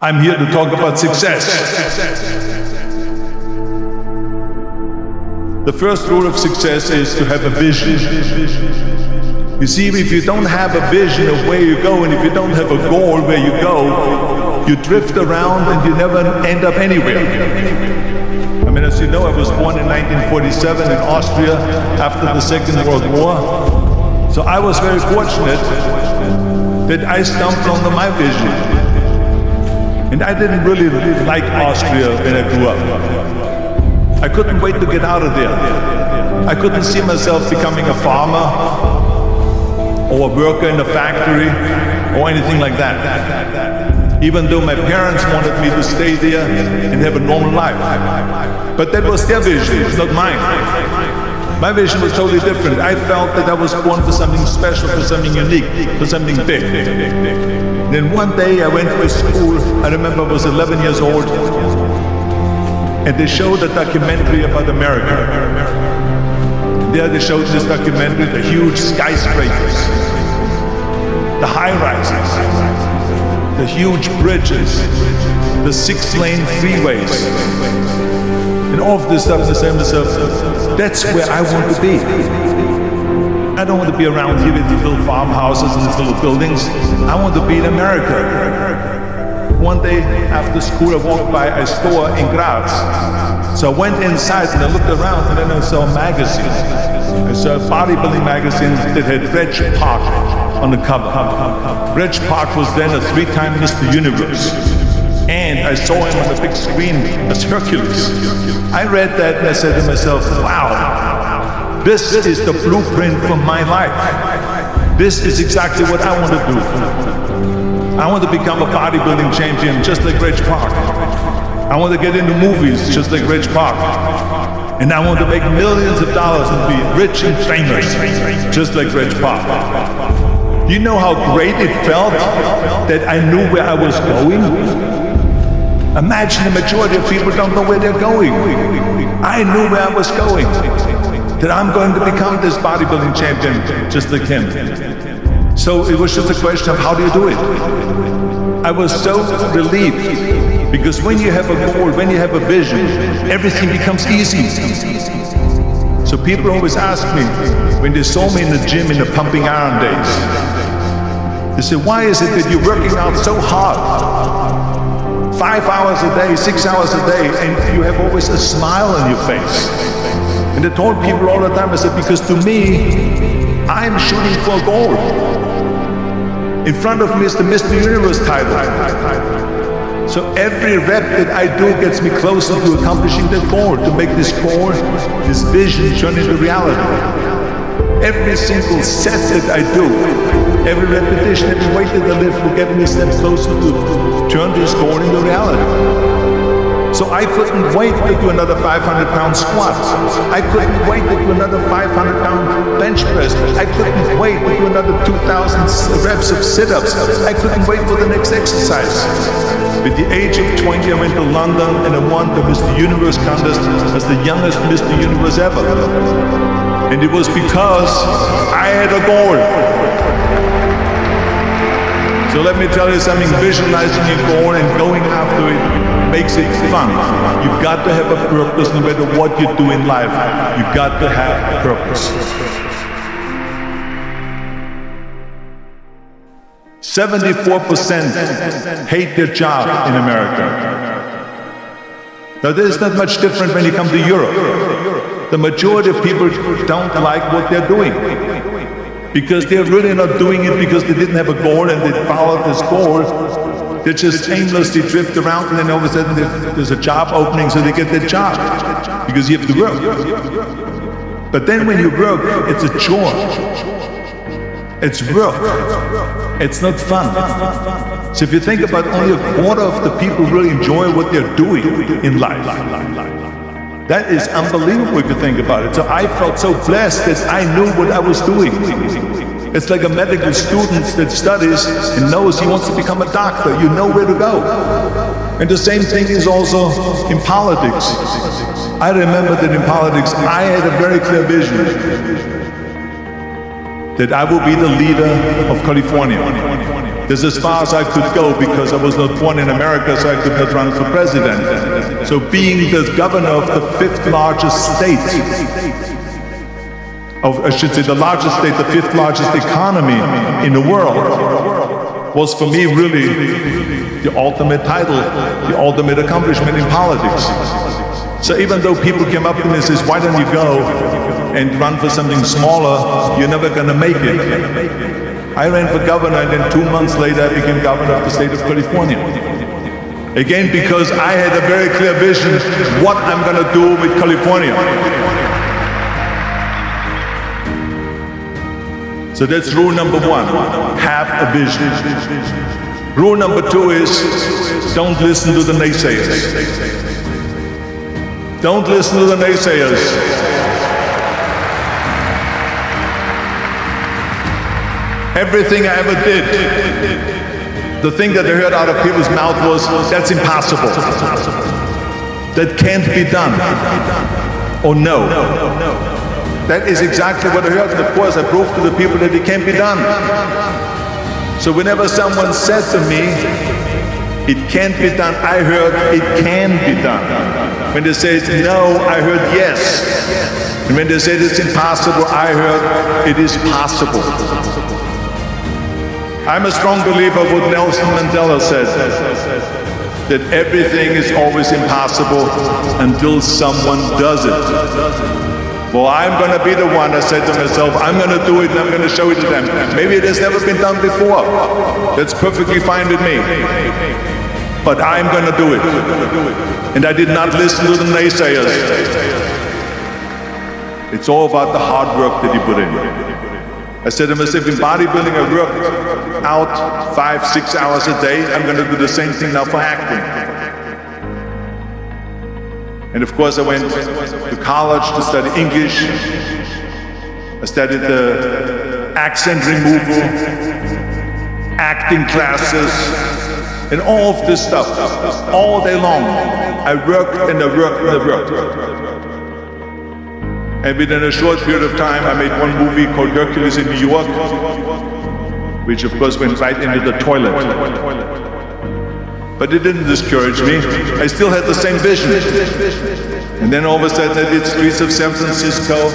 I'm here to talk about success. The first rule of success is to have a vision. You see, if you don't have a vision of where you go, and if you don't have a goal where you go, you drift around and you never end up anywhere. I mean, as you know, I was born in 1947 in Austria after the Second World War. So I was very fortunate that I stumbled onto my vision. And I didn't really like Austria when I grew up. I couldn't wait to get out of there. I couldn't see myself becoming a farmer or a worker in a factory or anything like that. Even though my parents wanted me to stay there and have a normal life. But that was their vision, not mine. My vision was totally different. I felt that I was born for something special, for something unique, for something big. Then one day I went to a school, I remember I was 11 years old, and they showed a documentary about America. There they showed this documentary, the huge skyscrapers, the high-rises, the huge bridges, the 6-lane freeways, and all of this stuff. And I said to myself, that's where I want to be. I don't want to be around here with these little farmhouses and these little buildings. I want to be in America. One day after school, I walked by a store in Graz. So I went inside and I looked around, and then I saw a magazine. I saw a bodybuilding magazine that had Reg Park on the cover. Reg Park was then a 3-time Mr. Universe. And I saw him on the big screen as Hercules. I read that and I said to myself, wow, this is the blueprint for my life. This is exactly what I want to do. I want to become a bodybuilding champion just like Reg Park. I want to get into movies just like Reg Park. And I want to make millions of dollars and be rich and famous just like Reg Park. You know how great it felt that I knew where I was going? Imagine the majority of people don't know where they're going. I knew where I was going. That I'm going to become this bodybuilding champion just like him. So it was just a question of how do you do it? I was so relieved, because when you have a goal, when you have a vision, everything becomes easy. So people always ask me, when they saw me in the gym in the pumping iron days, they say, why is it that you're working out so hard? 5 hours a day, 6 hours a day, and you have always a smile on your face. And I told people all the time, I said, because to me, I'm shooting for a goal. In front of me is the Mr. Universe title. So every rep that I do gets me closer to accomplishing that goal, to make this goal, this vision turn into reality. Every single set that I do, every repetition, every weight that I lift will get me a step closer to turn this goal into reality. So I couldn't wait to do another 500-pound squat. I couldn't wait to do another 500-pound bench press. I couldn't wait to do another 2,000 reps of sit-ups. I couldn't wait for the next exercise. At the age of 20, I went to London and I won the Mr. Universe contest as the youngest Mr. Universe ever. And it was because I had a goal. So let me tell you something, visualizing your goal and going after it makes it fun. You've got to have a purpose no matter what you do in life. You've got to have a purpose. 74% hate their job in America. Now there's not much different when you come to Europe. The majority of people don't like what they're doing, because they're really not doing it because they didn't have a goal and they followed this goal. They just aimlessly drift around, and then all of a sudden there's a job opening, so they get that job because you have to work. But then when you work, it's a chore. It's work. It's not fun. So if you think about, only a quarter of the people really enjoy what they're doing in life. That is unbelievable if you think about it. So I felt so blessed that I knew what I was doing. It's like a medical student that studies and knows he wants to become a doctor. You know where to go. And the same thing is also in politics. I remember that in politics, I had a very clear vision that I will be the leader of California. That's as far as I could go because I was not born in America, so I could not run for president. So being the governor of the fifth largest state, I should say the largest state, the fifth largest economy in the world, was for me really the ultimate title, the ultimate accomplishment in politics. So even though people came up to me and says, why don't you go and run for something smaller, you're never going to make it. I ran for governor and then 2 months later I became governor of the state of California. Again, because I had a very clear vision what I'm going to do with California. So that's rule number one, have a vision. Rule number two is, don't listen to the naysayers. Don't listen to the naysayers. Everything I ever did, the thing that I heard out of people's mouth was, that's impossible. That can't be done. Or no. That is exactly what I heard, and of course I proved to the people that it can't be done. So whenever someone said to me, it can't be done, I heard, it can be done. When they say no, I heard yes. And when they say it's impossible, I heard, it is possible. I'm a strong believer of what Nelson Mandela said, that everything is always impossible until someone does it. Well, I'm going to be the one, I said to myself, I'm going to do it and I'm going to show it to them. Maybe it has never been done before. That's perfectly fine with me. But I'm going to do it. And I did not listen to the naysayers. It's all about the hard work that you put in. I said to myself, in bodybuilding I worked out 5-6 hours a day. I'm going to do the same thing now for acting. And of course I went to college to study English. I studied the accent removal, acting classes, and all of this stuff, all day long. I worked and I worked and I worked. And within a short period of time, I made one movie called Hercules in New York, which of course went right into the toilet. But it didn't discourage me. I still had the same vision. And then all of a sudden I did Streets of San Francisco.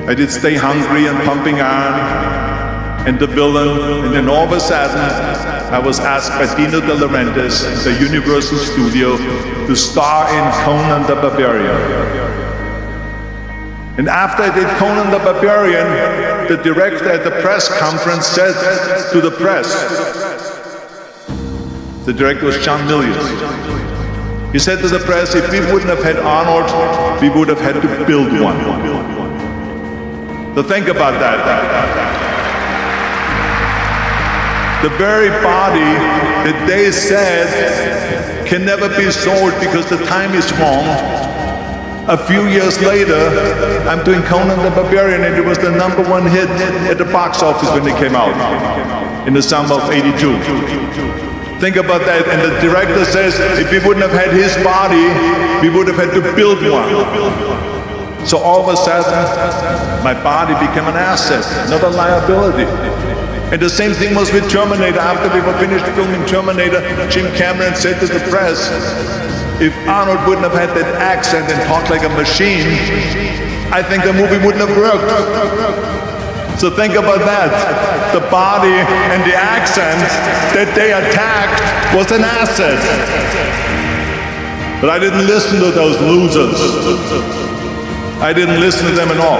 I did Stay Hungry and Pumping Iron and The Villain. And then all of a sudden I was asked by Dino De Laurentiis, the Universal Studio, to star in Conan the Barbarian. And after I did Conan the Barbarian, the director at the press conference said to the press, the director was John Milius, he said to the press, if we wouldn't have had Arnold, we would have had to build one. So think about that. The very body that they said can never be sold because the time is wrong. A few years later, I'm doing Conan the Barbarian and it was the #1 hit at the box office when it came out in the summer of '82. Think about that, and the director says, if we wouldn't have had his body, we would have had to build one. So all of a sudden, my body became an asset, not a liability. And the same thing was with Terminator. After we were finished filming Terminator, Jim Cameron said to the press, if Arnold wouldn't have had that accent and talked like a machine, I think the movie wouldn't have worked. So think about that. The body and the accent that they attacked was an asset. But I didn't listen to those losers. I didn't listen to them at all.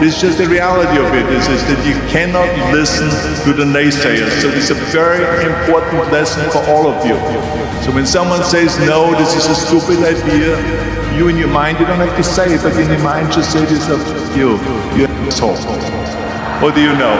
It's just the reality of it is that you cannot listen to the naysayers. So it's a very important lesson for all of you. So when someone says, no, this is a stupid idea, you in your mind, you don't have to say it, but in your mind just say to yourself, you're an asshole. What do you know?